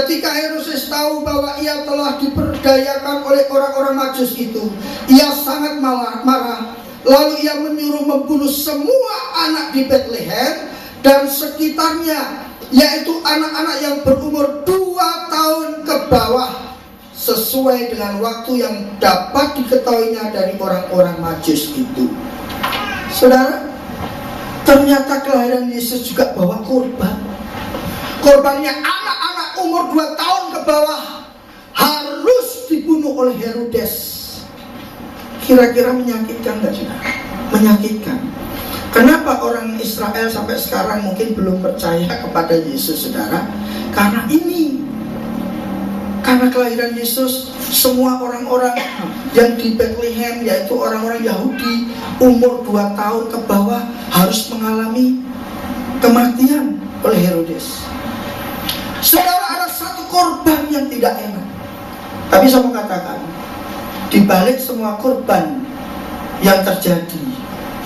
Ketika Herodes tahu bahwa ia telah diperdayakan oleh orang-orang Majus itu, ia sangat marah. Lalu ia menyuruh membunuh semua anak di Bethlehem dan sekitarnya, yaitu anak-anak yang berumur 2 tahun ke bawah, sesuai dengan waktu yang dapat diketahuinya dari orang-orang Majus itu. Saudara, ternyata kelahiran Yesus juga bawa korban. Korbannya anak-anak umur 2 tahun ke bawah harus dibunuh oleh Herodes. Kira-kira menyakitkan nggak, saudara? Menyakitkan. Kenapa orang Israel sampai sekarang mungkin belum percaya kepada Yesus, saudara? Karena ini, karena kelahiran Yesus, semua orang-orang yang di Bethlehem, yaitu orang-orang Yahudi umur 2 tahun ke bawah, harus mengalami kematian oleh Herodes. Saudara, ada satu korban yang tidak enak. Tapi saya mau katakan, di balik semua korban yang terjadi,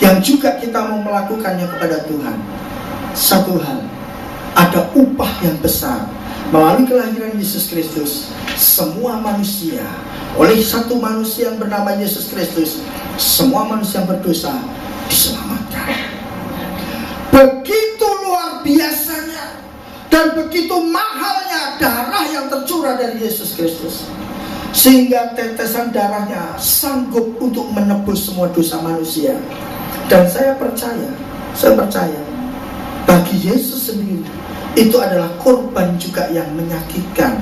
yang juga kita mau melakukannya kepada Tuhan, satu hal, ada upah yang besar. Melalui kelahiran Yesus Kristus, semua manusia, oleh satu manusia yang bernama Yesus Kristus, semua manusia yang berdosa diselamatkan. Begitu luar biasanya dan begitu mahalnya darah yang tercurah dari Yesus Kristus, sehingga tetesan darahnya sanggup untuk menebus semua dosa manusia. Dan saya percaya bagi Yesus sendiri itu adalah korban juga yang menyakitkan,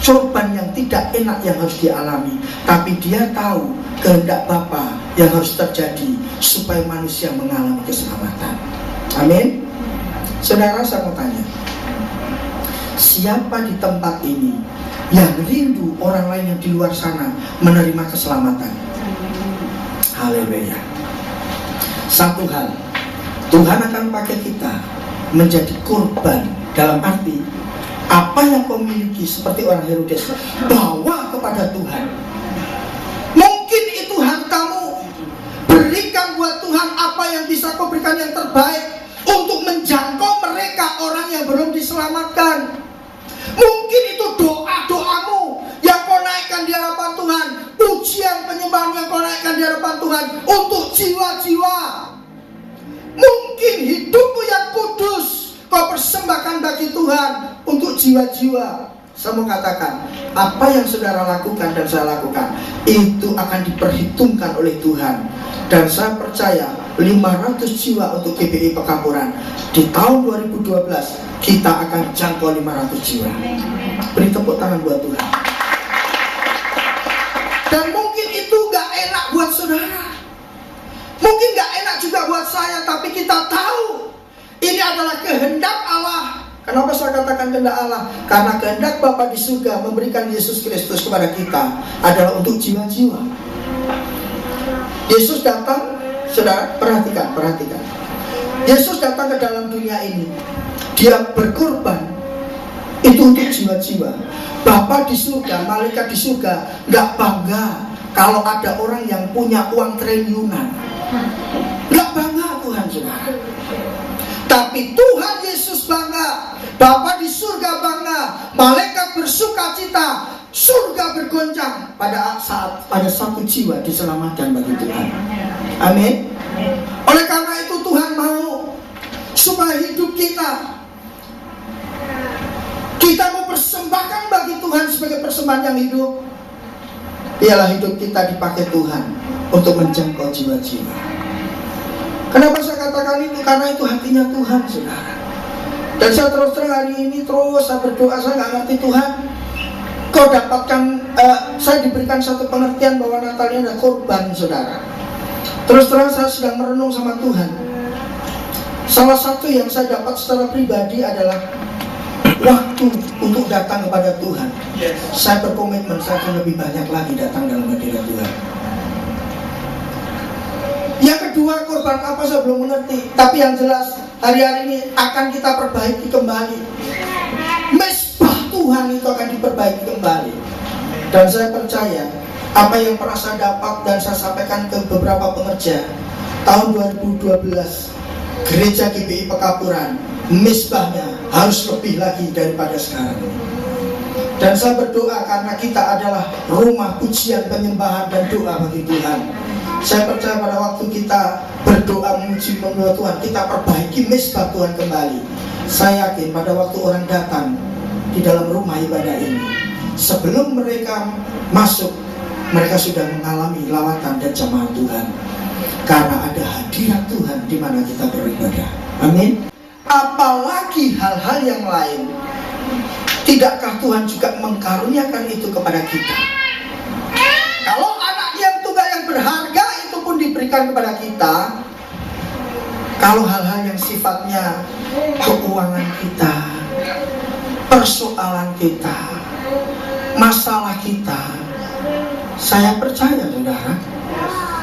korban yang tidak enak yang harus dialami. Tapi dia tahu kehendak Bapa yang harus terjadi supaya manusia mengalami keselamatan. Amin. Saudara, saya mau tanya, siapa di tempat ini yang rindu orang lain yang di luar sana menerima keselamatan? Haleluya. Satu hal, Tuhan akan pakai kita menjadi korban, dalam arti apa yang kau miliki seperti orang Herodes, bawa kepada Tuhan. Mungkin itu hartamu, berikan buat Tuhan apa yang bisa kau berikan yang terbaik untuk menjangkau mereka, orang yang belum diselamatkan. Mungkin itu doa-doamu yang kau naikkan di hadapan Tuhan, pujian penyembahan yang kau naikkan di hadapan Tuhan untuk jiwa-jiwa. Mungkin hidupmu yang kudus kau persembahkan bagi Tuhan untuk jiwa-jiwa. Saya mau katakan, apa yang saudara lakukan dan saya lakukan, itu akan diperhitungkan oleh Tuhan. Dan saya percaya 500 jiwa untuk GBI Pekampuran di tahun 2012 kita akan jangkau 500 jiwa. Beri tepuk tangan buat Tuhan. Dan mungkin itu gak enak buat saudara, mungkin gak enak juga buat saya, tapi kita tahu ini adalah kehendak Allah. Kenapa saya katakan kehendak Allah? Karena kehendak Bapa di surga memberikan Yesus Kristus kepada kita adalah untuk jiwa-jiwa. Yesus datang, saudara, perhatikan. Yesus datang ke dalam dunia ini, dia berkorban itu untuk jiwa-jiwa. Bapa di surga, malaikat di surga gak bangga kalau ada orang yang punya uang triliunan. Gak bangga Tuhan, saudara. Tapi Tuhan Yesus bangga, Bapa di surga bangga, malaikat bersuka cita, surga bergoncang pada saat ada satu jiwa diselamatkan bagi Tuhan. Amin. Oleh karena itu Tuhan mau supaya hidup kita mau persembahkan bagi Tuhan sebagai persembahan yang hidup. Biarlah hidup kita dipakai Tuhan untuk menjangkau jiwa-jiwa. Kenapa saya katakan itu? Karena itu hatinya Tuhan, saudara. Dan saya terus terang hari ini saya berdoa, saya nggak ngerti Tuhan. Kau dapatkan, saya diberikan satu pengertian bahwa Natal ini ada korban, saudara. Terus terang saya sedang merenung sama Tuhan. Salah satu yang saya dapat secara pribadi adalah waktu untuk datang kepada Tuhan. Saya berkomitmen saya akan lebih banyak lagi datang dalam hadirat Tuhan. Yang kedua, korban apa saya belum mengerti, tapi yang jelas hari-hari ini akan kita perbaiki kembali. Mesbah Tuhan itu akan diperbaiki kembali. Dan saya percaya apa yang pernah saya dapat dan saya sampaikan ke beberapa pengerja, tahun 2012 gereja GBI Pekampuran mesbahnya harus lebih lagi daripada sekarang. Dan saya berdoa karena kita adalah rumah pujian, penyembahan, dan doa bagi Tuhan. Saya percaya pada waktu kita berdoa memuji Tuhan, kita perbaiki mezbah Tuhan kembali. Saya yakin pada waktu orang datang di dalam rumah ibadah ini, sebelum mereka masuk, mereka sudah mengalami lawatan dan jamaah Tuhan. Karena ada hadirat Tuhan di mana kita beribadah. Amin. Apalagi hal-hal yang lain, tidakkah Tuhan juga mengkaruniakan itu kepada kita? Kalau anak yang tunggal yang berharga itu pun diberikan kepada kita, kalau hal-hal yang sifatnya keuangan kita, persoalan kita, masalah kita, saya percaya saudara,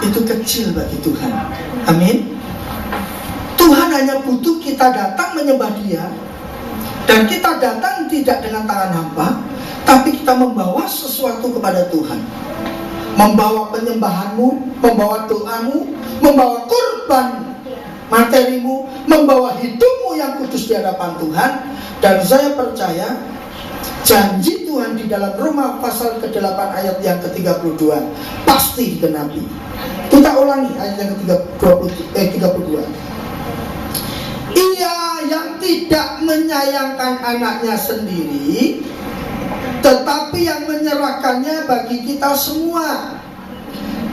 itu kecil bagi Tuhan. Amin. Tuhan hanya butuh kita datang menyembah Dia. Dan kita datang tidak dengan tangan hampa, tapi kita membawa sesuatu kepada Tuhan. Membawa penyembahanmu, membawa doamu, membawa kurban materimu, membawa hidupmu yang kudus di hadapan Tuhan. Dan saya percaya janji Tuhan di dalam Roma pasal ke-8 ayat yang ke-32 pasti digenapi. Kita ulangi ayat yang ke-32. Ia yang tidak menyayangkan anaknya sendiri, tetapi yang menyerahkannya bagi kita semua,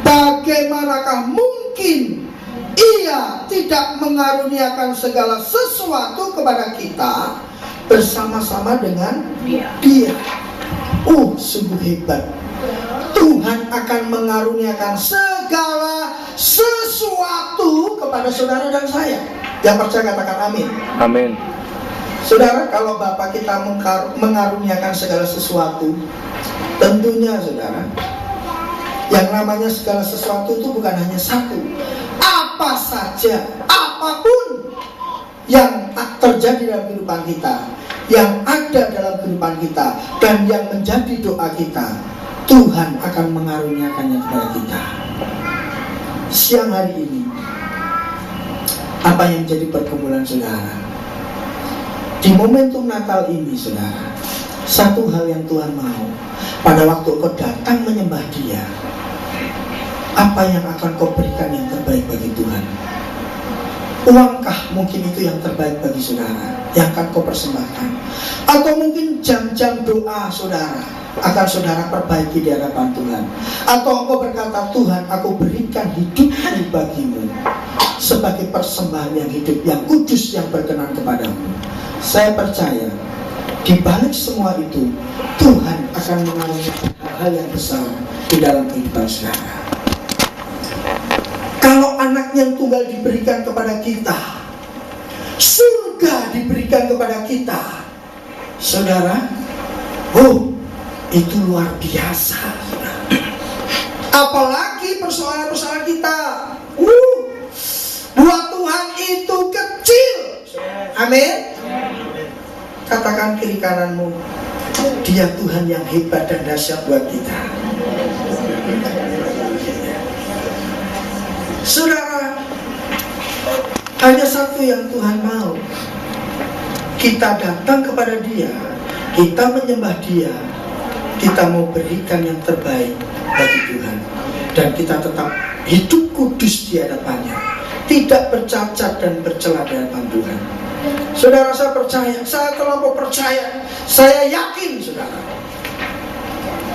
bagaimanakah mungkin Ia tidak mengaruniakan segala sesuatu kepada kita bersama-sama dengan Dia? Sungguh hebat. Tuhan akan mengaruniakan segala sesuatu kepada saudara dan saya. Yang percaya katakan amin. Amin. Saudara, kalau Bapa kita mengaruniakan segala sesuatu, tentunya saudara, yang namanya segala sesuatu itu bukan hanya satu. Apa saja, apapun yang terjadi dalam kehidupan kita, yang ada dalam kehidupan kita, dan yang menjadi doa kita, Tuhan akan mengaruniakannya kepada kita. Siang hari ini, apa yang menjadi pergumulan saudara? Di momentum Natal ini saudara, satu hal yang Tuhan mau, pada waktu kau datang menyembah Dia, apa yang akan kau berikan yang terbaik bagi Tuhan? Uangkah mungkin itu yang terbaik bagi saudara, yang akan kau persembahkan? Atau mungkin jam-jam doa saudara akan saudara perbaiki di hadapan Tuhan? Atau engkau berkata, Tuhan, aku berikan hidupku bagimu sebagai persembahan yang hidup, yang kudus, yang berkenan kepadamu. Saya percaya di balik semua itu Tuhan akan mengaruniakan hal yang besar di dalam kehidupan saudara. Kalau anak yang tunggal diberikan kepada kita, surga diberikan kepada kita, saudara, itu luar biasa. Apalagi persoalan-persoalan kita, buat Tuhan itu kecil. Amin. Katakan kiri kananmu, Dia Tuhan yang hebat dan dahsyat buat kita. Saudara, hanya satu yang Tuhan mau, kita datang kepada Dia, kita menyembah Dia, kita mau berikan yang terbaik bagi Tuhan, dan kita tetap hidup kudus di hadapannya, tidak bercacat dan bercela di hadapan Tuhan. Saudara, saya percaya, saya terlalu percaya, saya yakin saudara,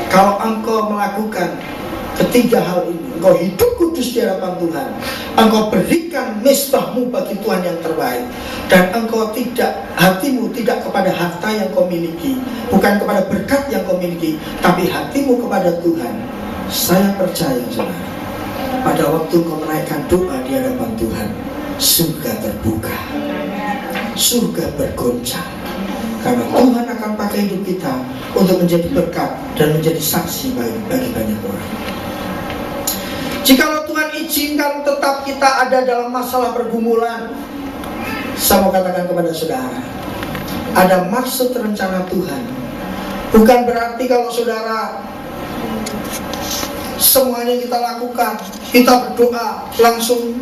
kalau engkau melakukan ketiga hal ini, engkau hidup kudus di hadapan Tuhan, engkau berikan mezbahmu bagi Tuhan yang terbaik, dan engkau tidak, hatimu tidak kepada harta yang kau miliki, bukan kepada berkat yang kau miliki, tapi hatimu kepada Tuhan. Saya percaya saudara, pada waktu kau menaikkan doa di hadapan Tuhan, surga terbuka, surga bergoncang, karena Tuhan akan pakai hidup kita untuk menjadi berkat dan menjadi saksi bagi banyak orang. Jikalau Tuhan izinkan tetap kita ada dalam masalah pergumulan, saya mau katakan kepada saudara, ada maksud rencana Tuhan. Bukan berarti kalau saudara semuanya kita lakukan, kita berdoa, langsung